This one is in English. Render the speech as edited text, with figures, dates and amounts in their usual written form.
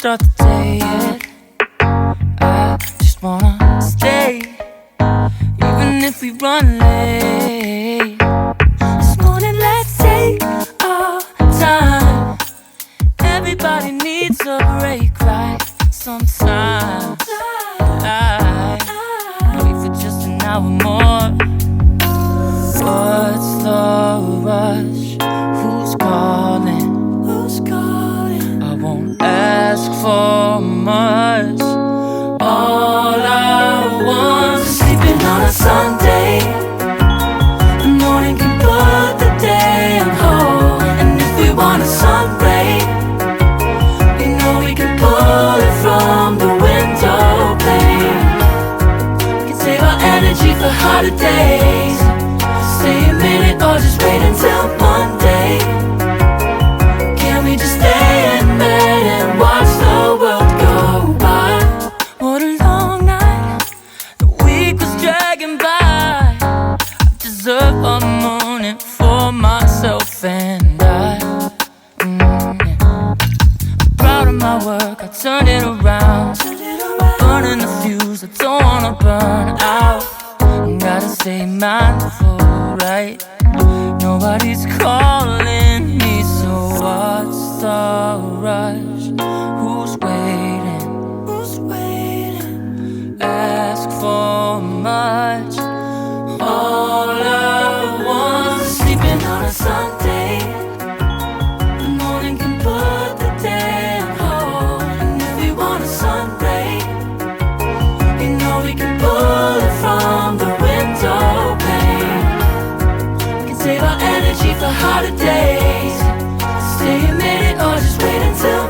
start the day yet. I just wanna stay, even if we run late. This morning, let's take our time. Everybody needs a break, right? Sometimes I wait for just an hour more. What's the rush? Who's calling? Who's calling? I won't ask for much. All I want is sleeping on a Sunday. The morning can put the day on hold. And if we want a sun ray, we know we can pull it from the window pane. We can save our energy for harder days. Stay a minute or just wait until Monday. Can we just stay in bed and watch the world go by? What a long night, the week was dragging by. I deserve a morning for myself and I. I'm proud of my work, I turned it around. Burning the fuse, I don't wanna burn out. Gotta stay mindful, right? Nobody's calling me, so what's the rush? Who's waiting? Who's waiting? Ask for much. All I want is sleeping on a Sunday. The morning can put the day on hold. And if we want a sun ray, you know we can pull it from the window pane. We can save our energy for harder days. Stay a minute or just wait until